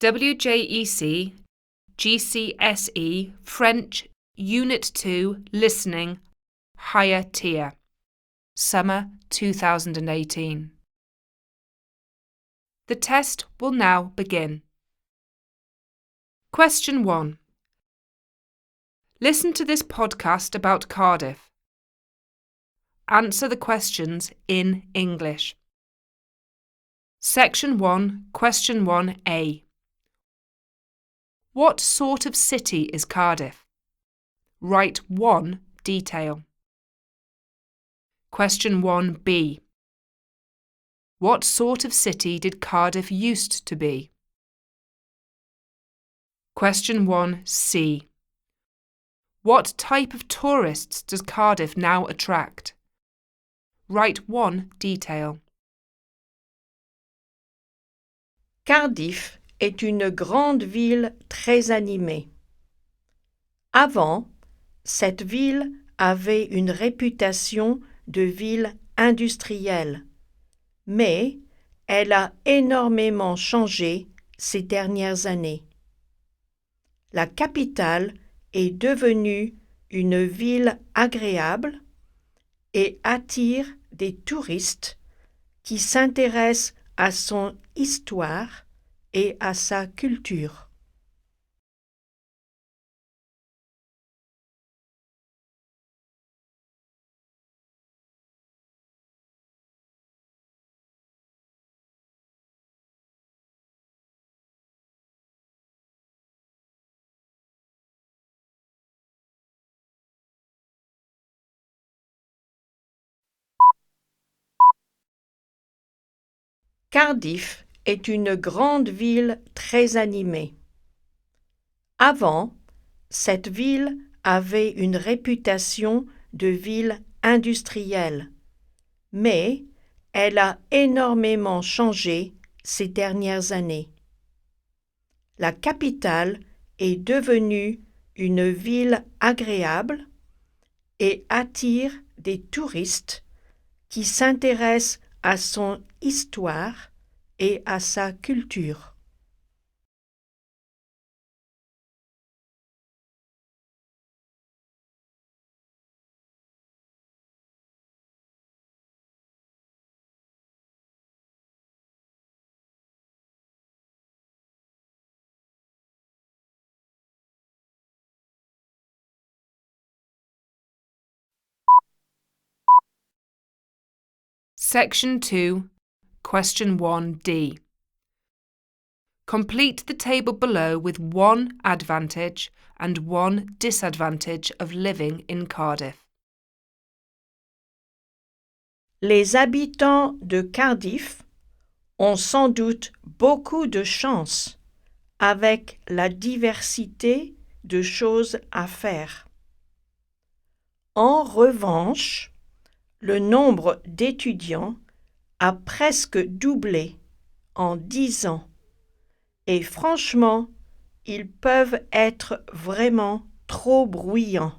WJEC GCSE French Unit 2 Listening Higher Tier Summer 2018. The test will now begin. Question 1. Listen to this podcast about Cardiff. Answer the questions in English. Section 1, Question 1A. What sort of city is Cardiff? Write one detail. Question 1B. What sort of city did Cardiff used to be? Question 1C. What type of tourists does Cardiff now attract? Write one detail. Cardiff est une grande ville très animée. Avant, cette ville avait une réputation de ville industrielle, mais elle a énormément changé ces dernières années. La capitale est devenue une ville agréable et attire des touristes qui s'intéressent à son histoire et à sa culture. Cardiff est une grande ville très animée. Avant, cette ville avait une réputation de ville industrielle, mais elle a énormément changé ces dernières années. La capitale est devenue une ville agréable et attire des touristes qui s'intéressent à son histoire et à sa culture. Section 2, Question 1D. Complete the table below with one advantage and one disadvantage of living in Cardiff. Les habitants de Cardiff ont sans doute beaucoup de chance avec la diversité de choses à faire. En revanche, le nombre d'étudiants a presque doublé en 10 ans et franchement, ils peuvent être vraiment trop bruyants.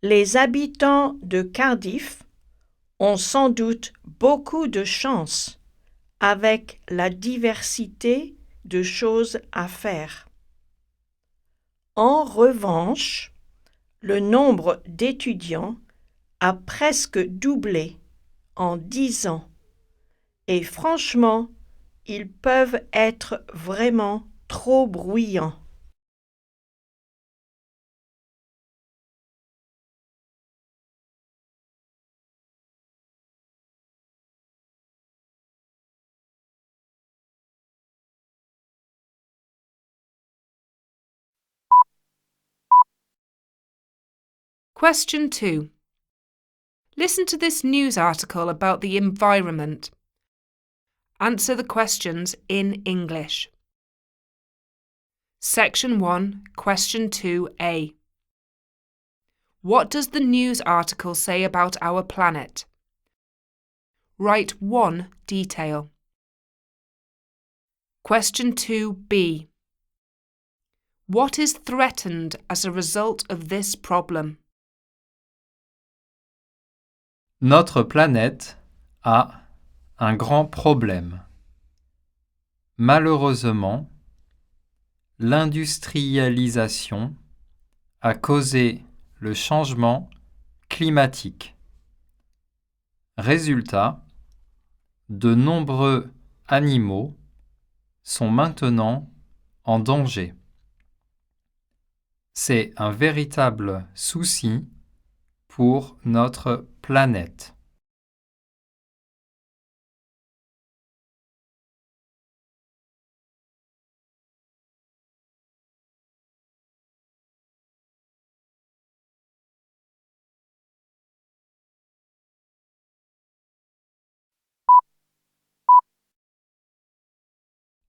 Les habitants de Cardiff ont sans doute beaucoup de chance avec la diversité de choses à faire. En revanche, le nombre d'étudiants a presque doublé en 10 ans et franchement, ils peuvent être vraiment trop bruyants. Question 2. Listen to this news article about the environment. Answer the questions in English. Section 1, Question 2A. What does the news article say about our planet? Write 1 detail. Question 2b. What is threatened as a result of this problem? Notre planète a un grand problème. Malheureusement, l'industrialisation a causé le changement climatique. Résultat, de nombreux animaux sont maintenant en danger. C'est un véritable souci pour notre planète.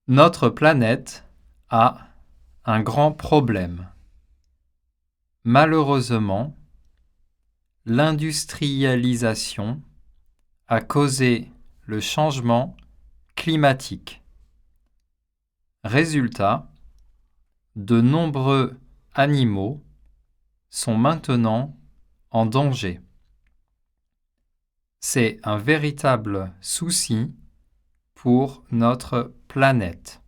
Notre planète a un grand problème. Malheureusement, l'industrialisation a causé le changement climatique. Résultat, de nombreux animaux sont maintenant en danger. C'est un véritable souci pour notre planète.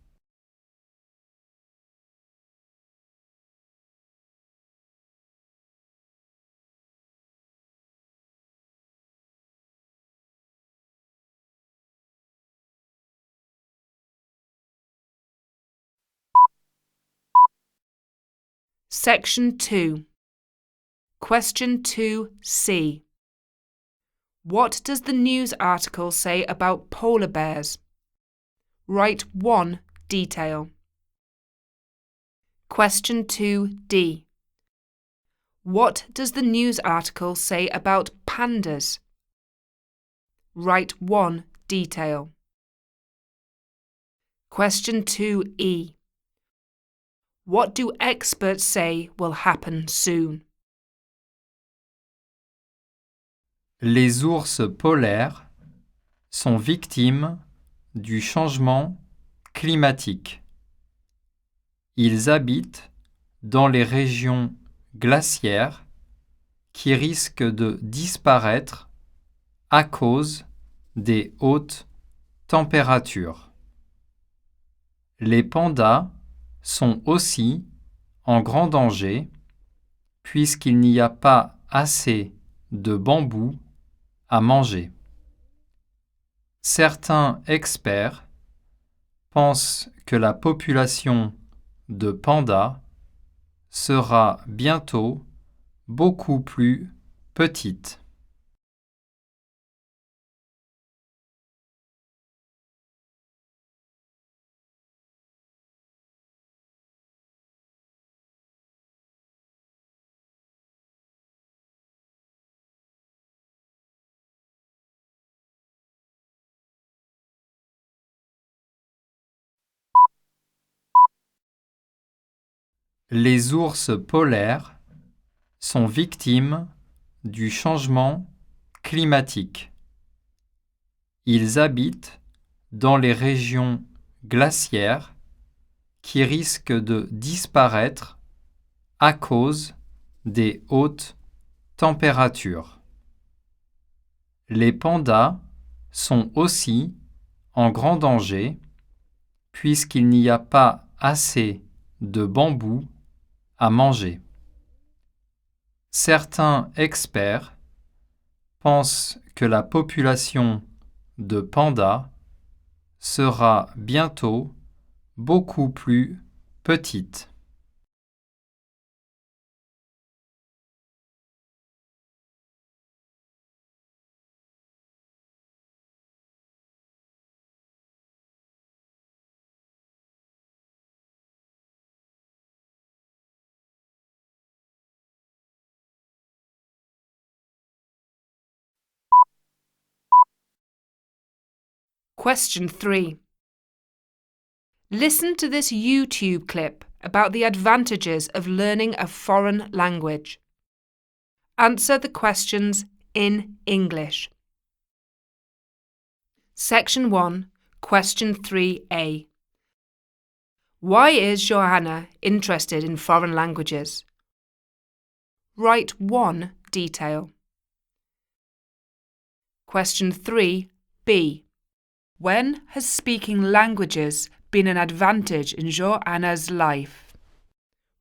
Section 2. Question 2c. What does the news article say about polar bears? Write 1 detail. Question 2d. What does the news article say about pandas? Write 1 detail. Question 2e. What do experts say will happen soon? Les ours polaires sont victimes du changement climatique. Ils habitent dans les régions glaciaires qui risquent de disparaître à cause des hautes températures. Les pandas sont aussi en grand danger puisqu'il n'y a pas assez de bambou à manger. Certains experts pensent que la population de pandas sera bientôt beaucoup plus petite. Les ours polaires sont victimes du changement climatique. Ils habitent dans les régions glaciaires qui risquent de disparaître à cause des hautes températures. Les pandas sont aussi en grand danger puisqu'il n'y a pas assez de bambou à manger. Certains experts pensent que la population de pandas sera bientôt beaucoup plus petite. Question 3. Listen to this YouTube clip about the advantages of learning a foreign language. Answer the questions in English. Section 1, Question 3a. Why is Johanna interested in foreign languages? Write one detail. Question 3b. When has speaking languages been an advantage in Johanna's life?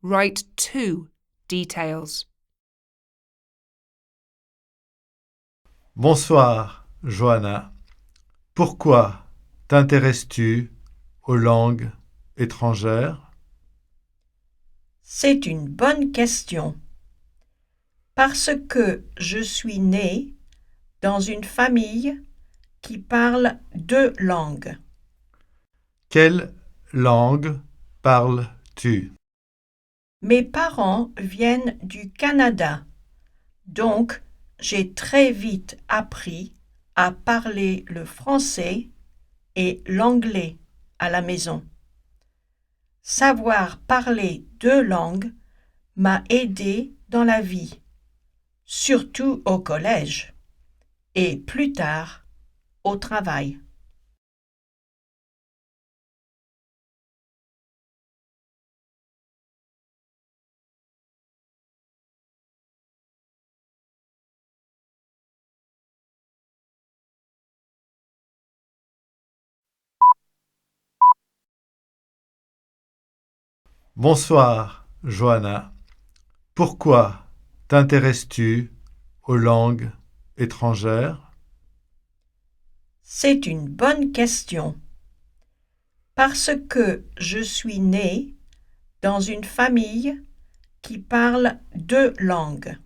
Write two details. Bonsoir, Johanna. Pourquoi t'intéresses-tu aux langues étrangères? C'est une bonne question. Parce que je suis née dans une famille qui parle deux langues. Quelle langue parles-tu? Mes parents viennent du Canada, donc j'ai très vite appris à parler le français et l'anglais à la maison. Savoir parler deux langues m'a aidé dans la vie, surtout au collège et plus tard au travail. Bonsoir, Johanna. Pourquoi t'intéresses-tu aux langues étrangères? C'est une bonne question. Parce que je suis née dans une famille qui parle deux langues.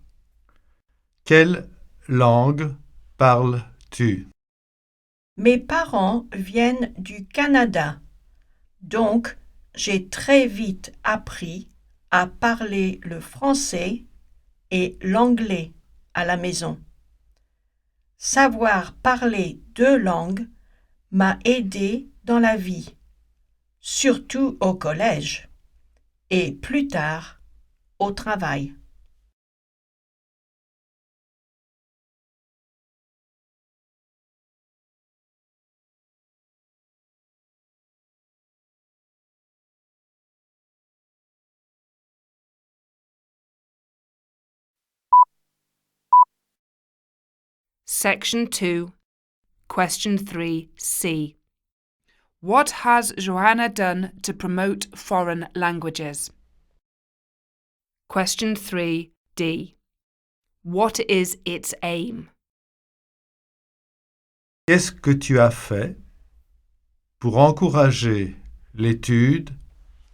Quelle langue parles-tu? Mes parents viennent du Canada, donc j'ai très vite appris à parler le français et l'anglais à la maison. Savoir parler deux langues m'a aidé dans la vie, surtout au collège et plus tard au travail. Section 2, Question 3c. What has Johanna done to promote foreign languages? Question 3d. What is its aim? Qu'est-ce que tu as fait pour encourager l'étude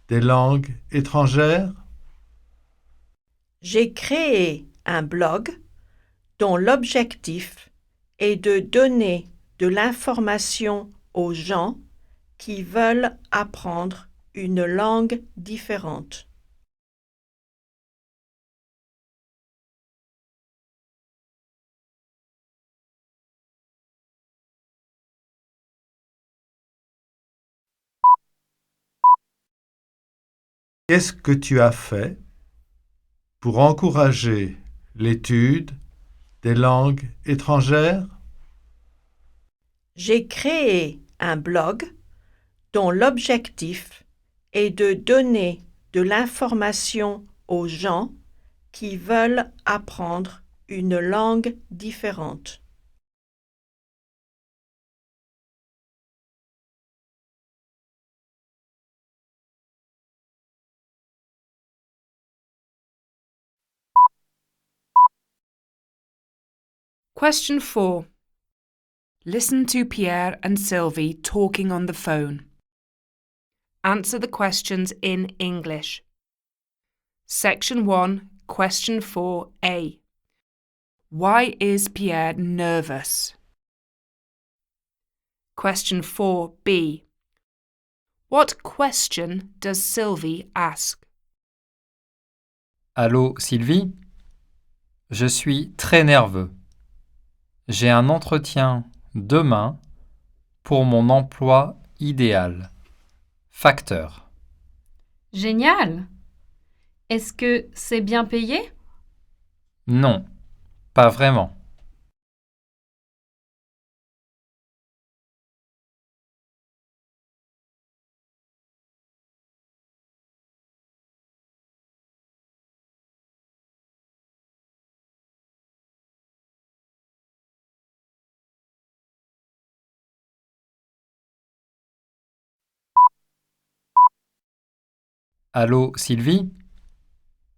des langues étrangères? J'ai créé un blog dont l'objectif est de donner de l'information aux gens qui veulent apprendre une langue différente. Qu'est-ce que tu as fait pour encourager l'étude des langues étrangères? J'ai créé un blog dont l'objectif est de donner de l'information aux gens qui veulent apprendre une langue différente. Question 4. Listen to Pierre and Sylvie talking on the phone. Answer the questions in English. Section 1, Question 4a. Why is Pierre nervous? Question 4b. What question does Sylvie ask? Allô, Sylvie? Je suis très nerveux. J'ai un entretien demain pour mon emploi idéal. Facteur. Génial! Est-ce que c'est bien payé? Non, pas vraiment. Allô, Sylvie?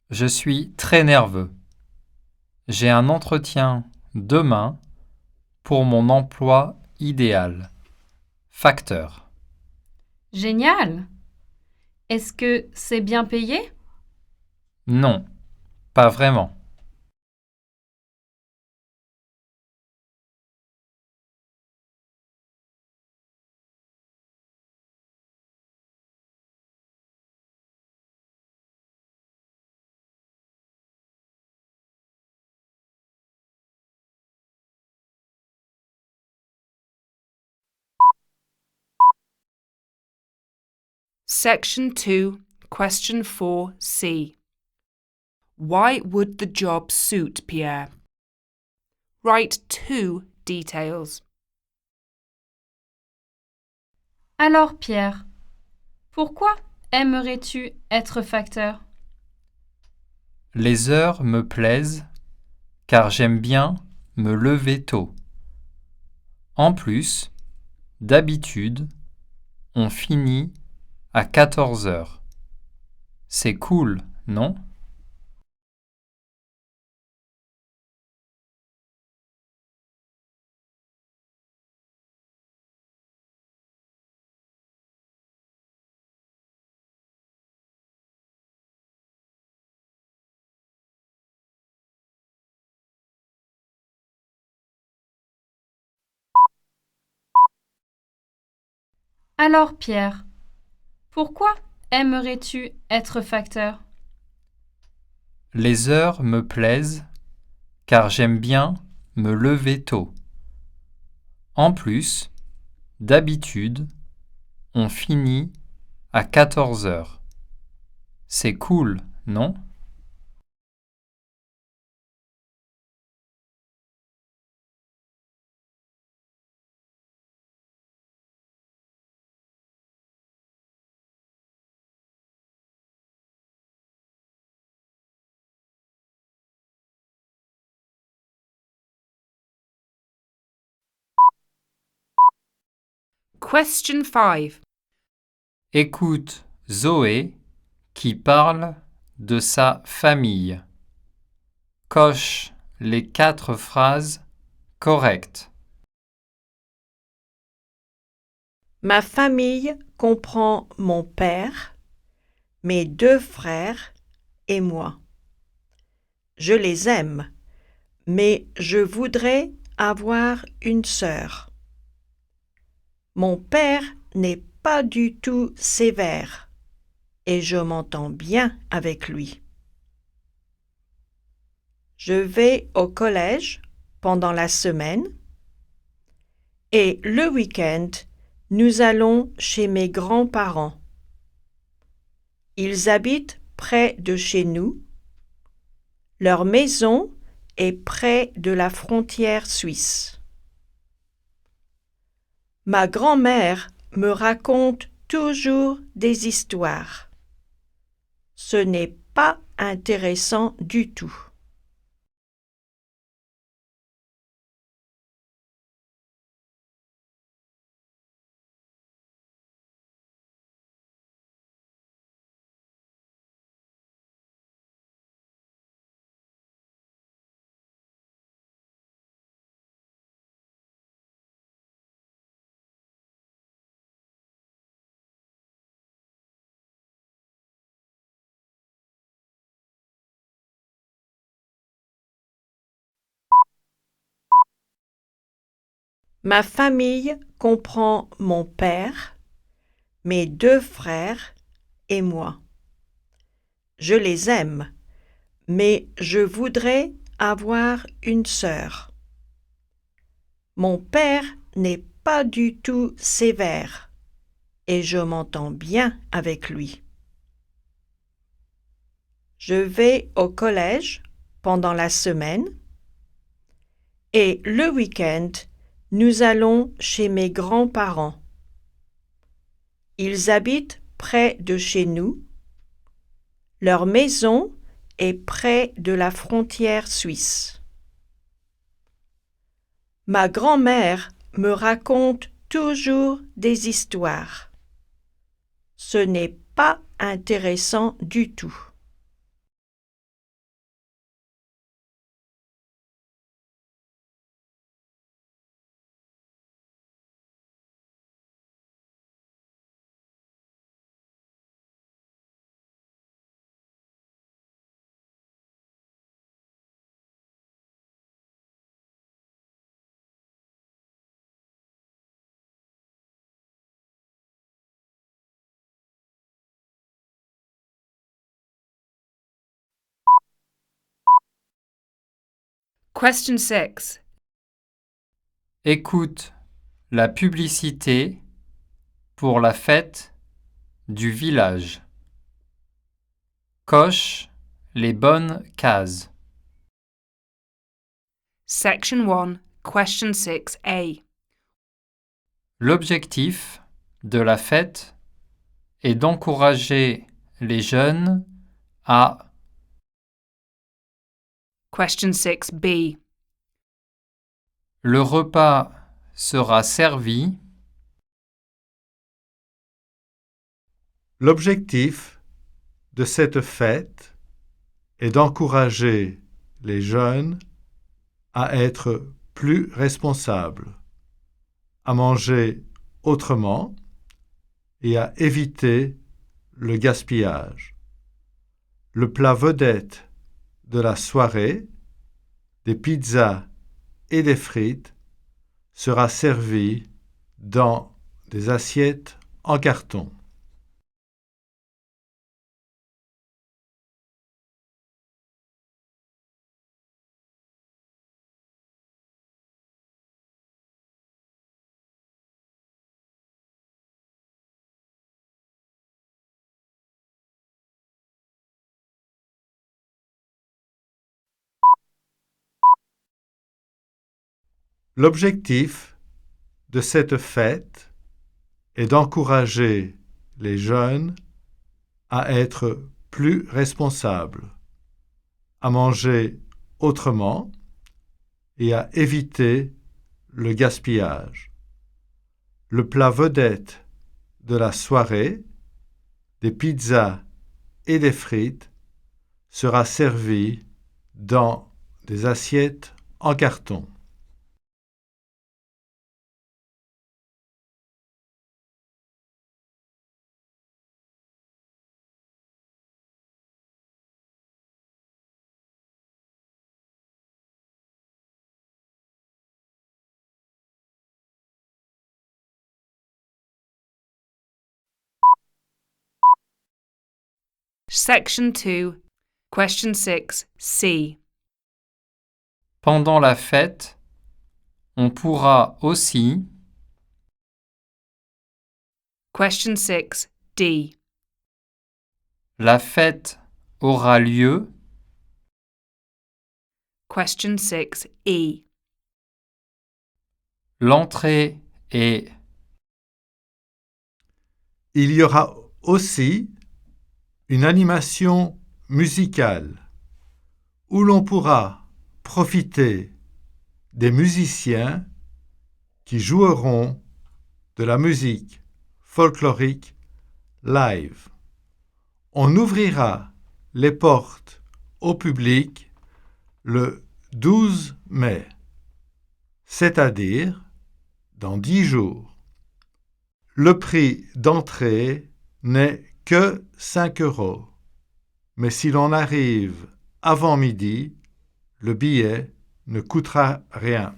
Je suis très nerveux. J'ai un entretien demain pour mon emploi idéal. Facteur. Génial! Est-ce que c'est bien payé? Non, pas vraiment. Section 2, Question 4C. Why would the job suit Pierre? Write 2 details. Alors Pierre, pourquoi aimerais-tu être facteur? Les heures me plaisent car j'aime bien me lever tôt. En plus, d'habitude, on finit à 14 heures. C'est cool, non? Alors Pierre, pourquoi aimerais-tu être facteur? Les heures me plaisent car j'aime bien me lever tôt. En plus, d'habitude, on finit à 14 heures. C'est cool, non? Question 5. Écoute Zoé qui parle de sa famille. Coche les 4 phrases correctes. Ma famille comprend mon père, mes 2 frères et moi. Je les aime, mais je voudrais avoir une sœur. Mon père n'est pas du tout sévère et je m'entends bien avec lui. Je vais au collège pendant la semaine et le week-end, nous allons chez mes grands-parents. Ils habitent près de chez nous. Leur maison est près de la frontière suisse. Ma grand-mère me raconte toujours des histoires. Ce n'est pas intéressant du tout. Ma famille comprend mon père, mes 2 frères et moi. Je les aime, mais je voudrais avoir une sœur. Mon père n'est pas du tout sévère et je m'entends bien avec lui. Je vais au collège pendant la semaine et le week-end, nous allons chez mes grands-parents. Ils habitent près de chez nous. Leur maison est près de la frontière suisse. Ma grand-mère me raconte toujours des histoires. Ce n'est pas intéressant du tout. Question 6. Écoute la publicité pour la fête du village. Coche les bonnes cases. Section 1, Question 6a. L'objectif de la fête est d'encourager les jeunes à Question 6b. le repas sera servi L'objectif de cette fête est d'encourager les jeunes à être plus responsables, à manger autrement et à éviter le gaspillage. Le plat vedette de la soirée, des pizzas et des frites, sera servi dans des assiettes en carton. L'objectif de cette fête est d'encourager les jeunes à être plus responsables, à manger autrement et à éviter le gaspillage. Le plat vedette de la soirée, des pizzas et des frites, sera servi dans des assiettes en carton. Section 2, Question 6c. pendant la fête. On pourra aussi Question 6d. la fête aura lieu Question 6e. l'entrée est Il y aura aussi une animation musicale où l'on pourra profiter des musiciens qui joueront de la musique folklorique live. On ouvrira les portes au public le 12 mai, c'est-à-dire dans 10 jours. Le prix d'entrée n'est que 5 €, mais si l'on arrive avant midi, le billet ne coûtera rien.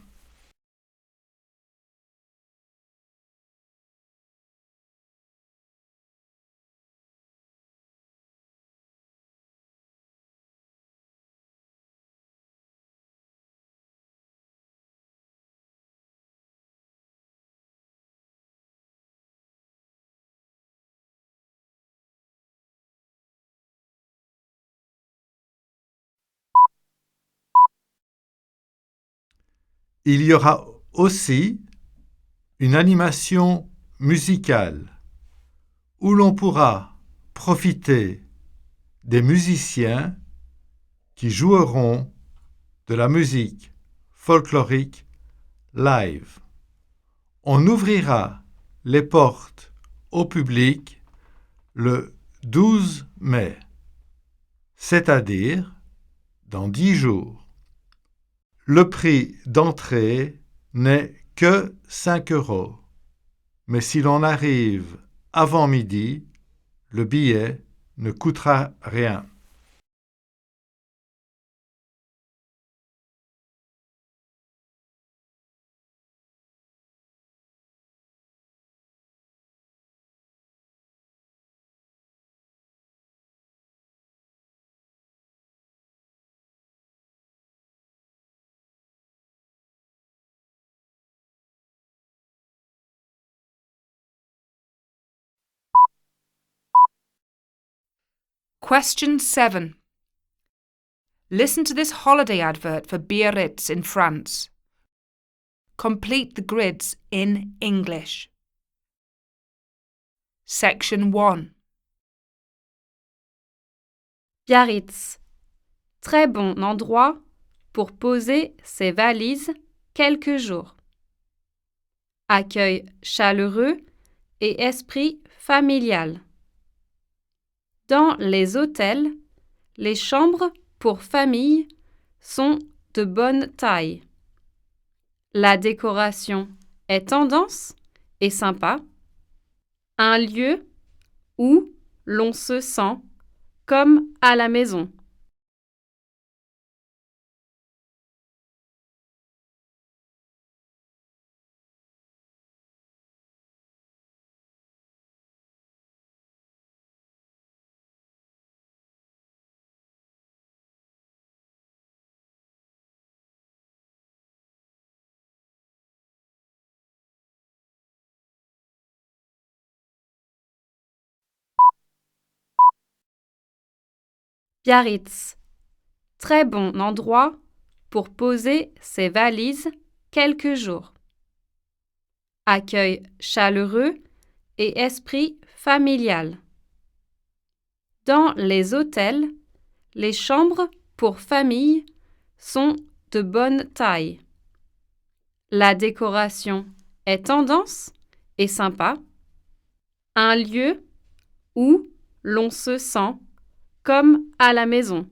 Il y aura aussi une animation musicale où l'on pourra profiter des musiciens qui joueront de la musique folklorique live. On ouvrira les portes au public le 12 mai, c'est-à-dire dans 10 jours. Le prix d'entrée n'est que 5 €, mais si l'on arrive avant midi, le billet ne coûtera rien. Question 7. Listen to this holiday advert for Biarritz in France. Complete the grids in English. Section 1. Biarritz. Très bon endroit pour poser ses valises quelques jours. Accueil chaleureux et esprit familial. Dans les hôtels, les chambres pour famille sont de bonne taille. La décoration est tendance et sympa. Un lieu où l'on se sent comme à la maison. Biarritz. Très bon endroit pour poser ses valises quelques jours. Accueil chaleureux et esprit familial. Dans les hôtels, les chambres pour famille sont de bonne taille. La décoration est tendance et sympa. Un lieu où l'on se sent comme à la maison.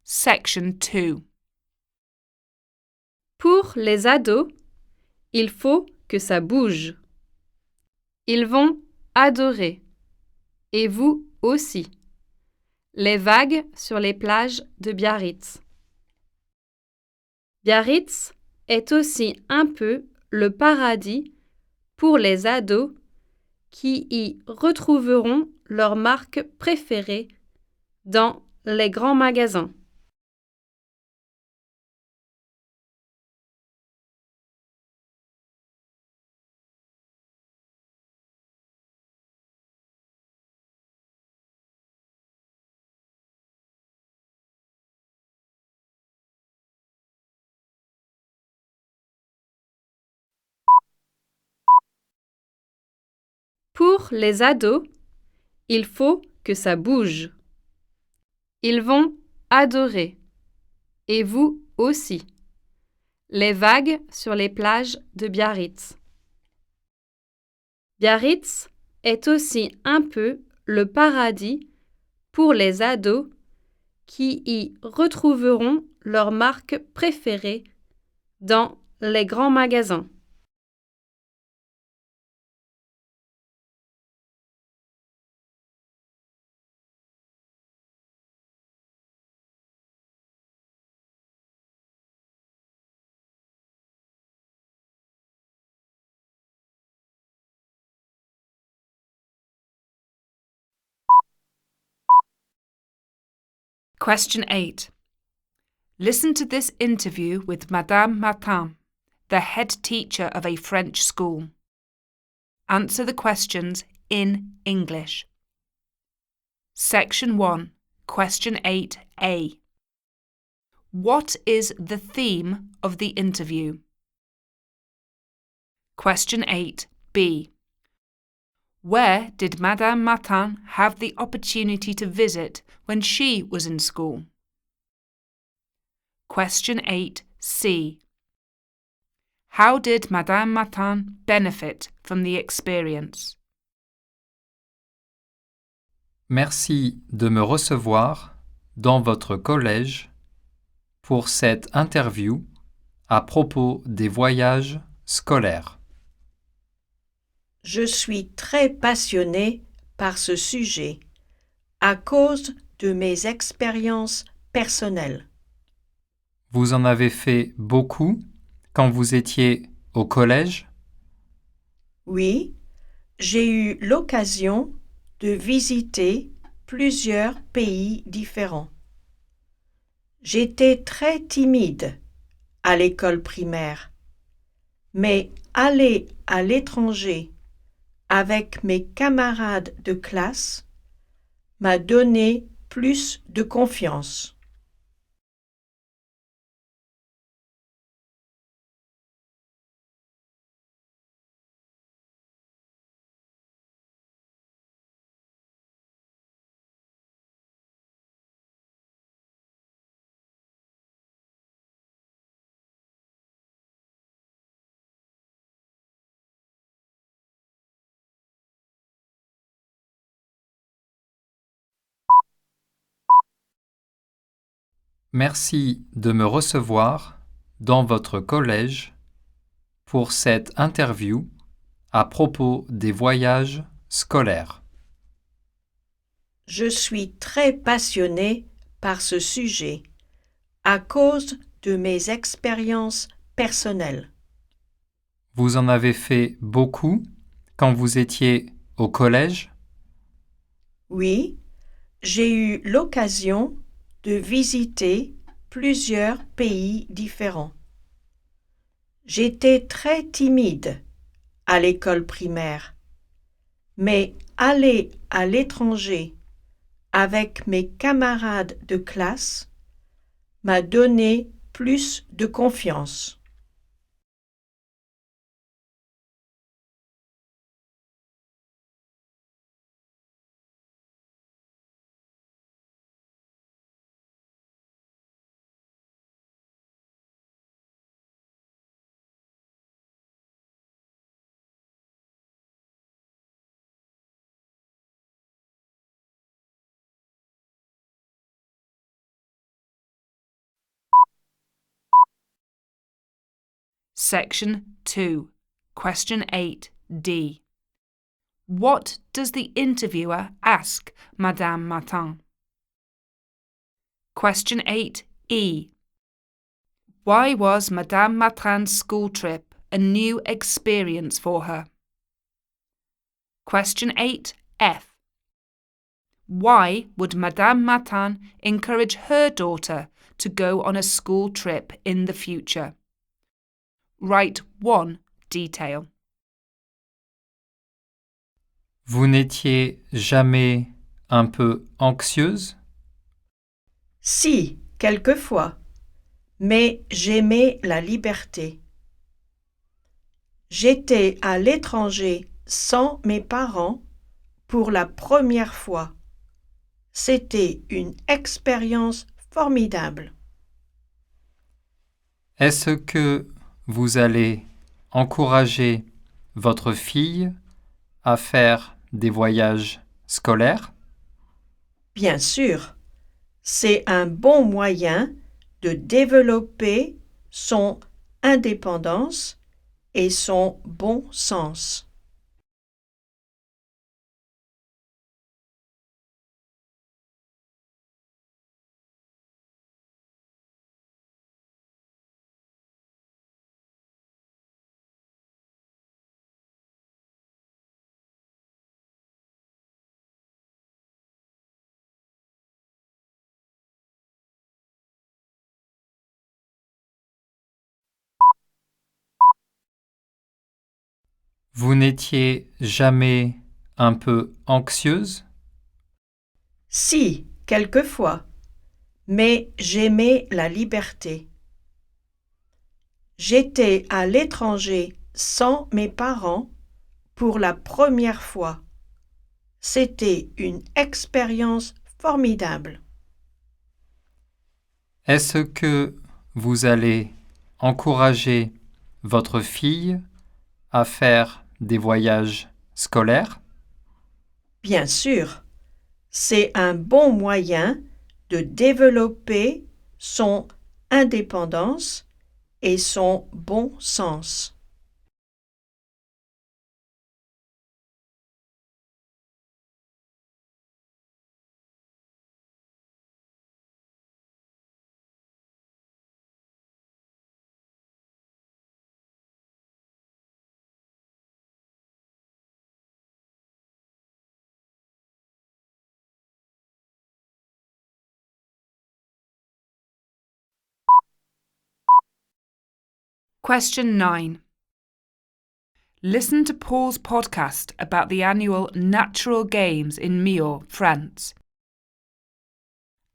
Section 2. Pour les ados, il faut que ça bouge. Ils vont adorer. Et vous aussi. Les vagues sur les plages de Biarritz. Biarritz est aussi un peu le paradis pour les ados qui y retrouveront leur marque préférée dans les grands magasins. Pour les ados, il faut que ça bouge. Ils vont adorer. Et vous aussi. Les vagues sur les plages de Biarritz. Biarritz est aussi un peu le paradis pour les ados qui y retrouveront leur marque préférée dans les grands magasins. Question 8. Listen to this interview with Madame Martin, the head teacher of a French school. Answer the questions in English. Section 1. Question 8a. What is the theme of the interview? Question 8b. Where did Madame Martin have the opportunity to visit when she was in school? Question 8c. How did Madame Martin benefit from the experience? Merci de me recevoir dans votre collège pour cette interview à propos des voyages scolaires. Je suis très passionné par ce sujet à cause de mes expériences personnelles. Vous en avez fait beaucoup quand vous étiez au collège? Oui, j'ai eu l'occasion de visiter plusieurs pays différents. J'étais très timide à l'école primaire, mais aller à l'étranger avec mes camarades de classe m'a donné plus de confiance. Merci de me recevoir dans votre collège pour cette interview à propos des voyages scolaires. Je suis très passionné par ce sujet à cause de mes expériences personnelles. Vous en avez fait beaucoup quand vous étiez au collège? Oui, j'ai eu l'occasion de visiter plusieurs pays différents. J'étais très timide à l'école primaire, mais aller à l'étranger avec mes camarades de classe m'a donné plus de confiance. Section 2. Question 8d. What does the interviewer ask Madame Martin? Question 8e. Why was Madame Martin's school trip a new experience for her? Question 8f. Why would Madame Martin encourage her daughter to go on a school trip in the future? Write one detail. Vous n'étiez jamais un peu anxieuse? Si, quelquefois, mais j'aimais la liberté. J'étais à l'étranger sans mes parents pour la première fois. C'était une expérience formidable. Est-ce que vous allez encourager votre fille à faire des voyages scolaires? Bien sûr, c'est un bon moyen de développer son indépendance et son bon sens. Vous n'étiez jamais un peu anxieuse? Si, quelquefois, mais j'aimais la liberté. J'étais à l'étranger sans mes parents pour la première fois. C'était une expérience formidable. Est-ce que vous allez encourager votre fille à faire des voyages scolaires? Bien sûr, c'est un bon moyen de développer son indépendance et son bon sens. Question 9. Listen to Paul's podcast about the annual Natural Games in Millau, France.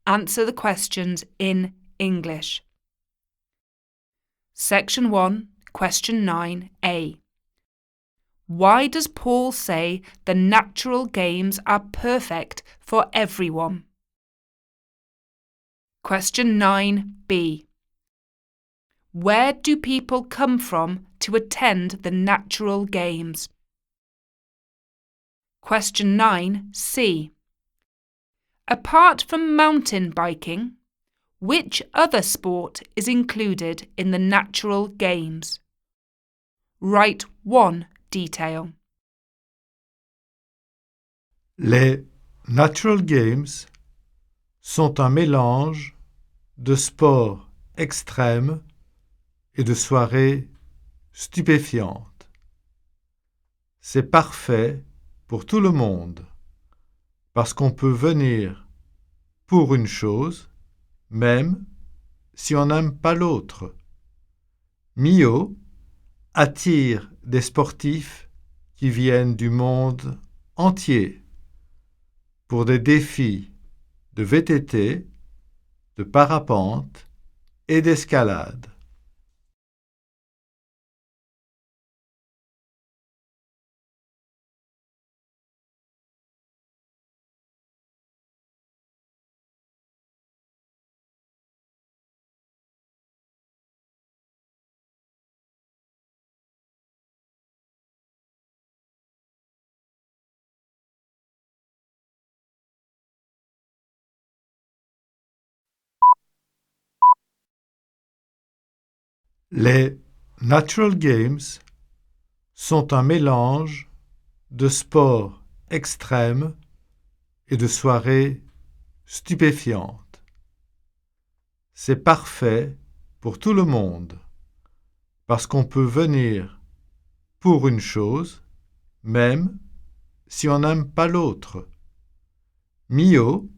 Answer the questions in English. Section 1, Question 9a. Why does Paul say the natural games are perfect for everyone? Question 9b. Where do people come from to attend the natural games? Question 9c. Apart from mountain biking, which other sport is included in the natural games? Write one detail. Les Natural Games sont un mélange de sports extrêmes et de soirées stupéfiantes. C'est parfait pour tout le monde, parce qu'on peut venir pour une chose, même si on n'aime pas l'autre. Millau attire des sportifs qui viennent du monde entier pour des défis de VTT, de parapente et d'escalade. Les Natural Games sont un mélange de sports extrêmes et de soirées stupéfiantes. C'est parfait pour tout le monde, parce qu'on peut venir pour une chose, même si on n'aime pas l'autre. Millau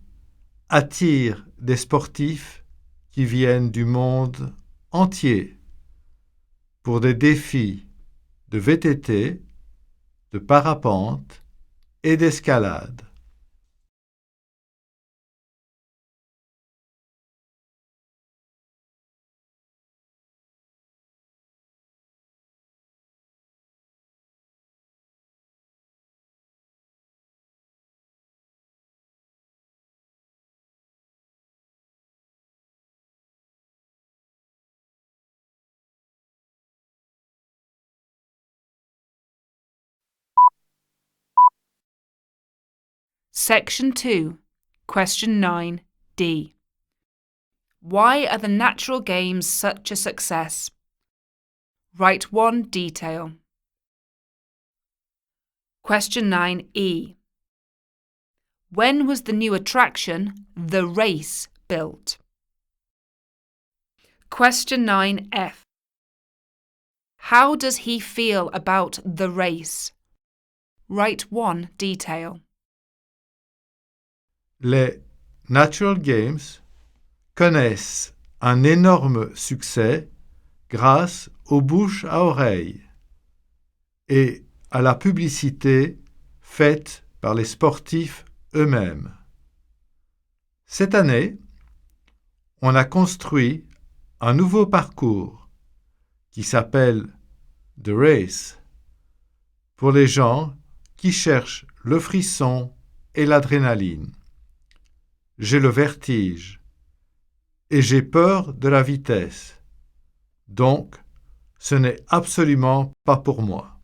attire des sportifs qui viennent du monde entier pour des défis de VTT, de parapente et d'escalade. Section 2, Question 9d. Why are the natural games such a success? Write one detail. Question 9e. When was the new attraction, the race, built? Question 9f. How does he feel about the race? Write one detail. Les Natural Games connaissent un énorme succès grâce aux bouches à oreille et à la publicité faite par les sportifs eux-mêmes. Cette année, on a construit un nouveau parcours qui s'appelle The Race pour les gens qui cherchent le frisson et l'adrénaline. J'ai le vertige et j'ai peur de la vitesse. Donc, ce n'est absolument pas pour moi.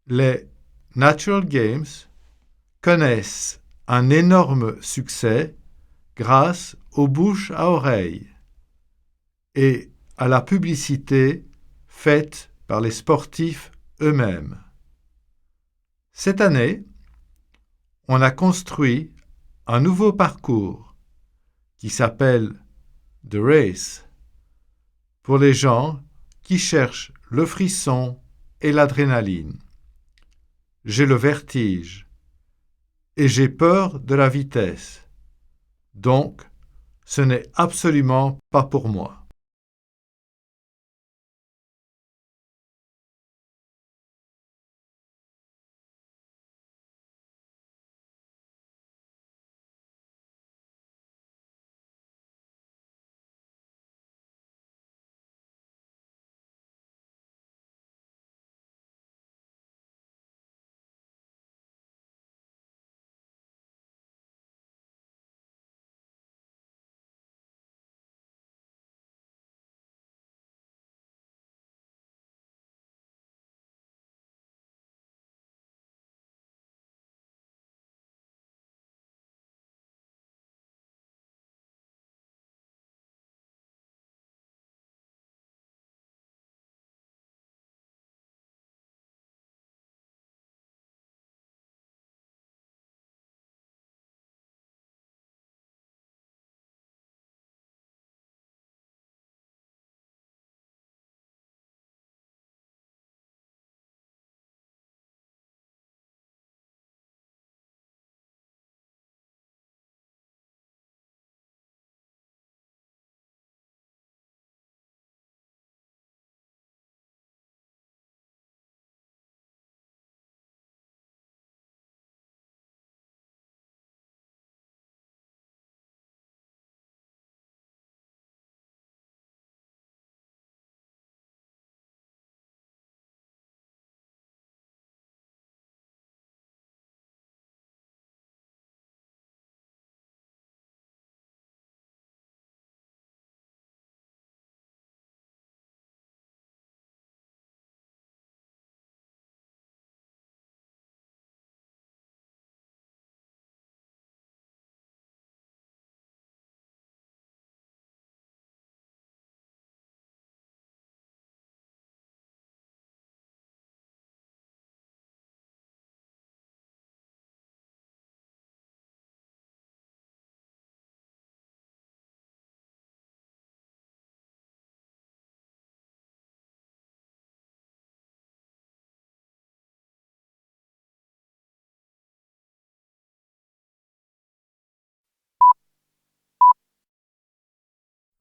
Les Natural Games connaissent un énorme succès grâce aux bouches à oreille et à la publicité faite par les sportifs eux-mêmes. Cette année, on a construit un nouveau parcours qui s'appelle The Race pour les gens qui cherchent le frisson et l'adrénaline. J'ai le vertige et j'ai peur de la vitesse. Donc, ce n'est absolument pas pour moi.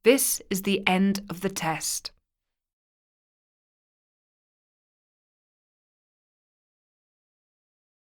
This is the end of the test.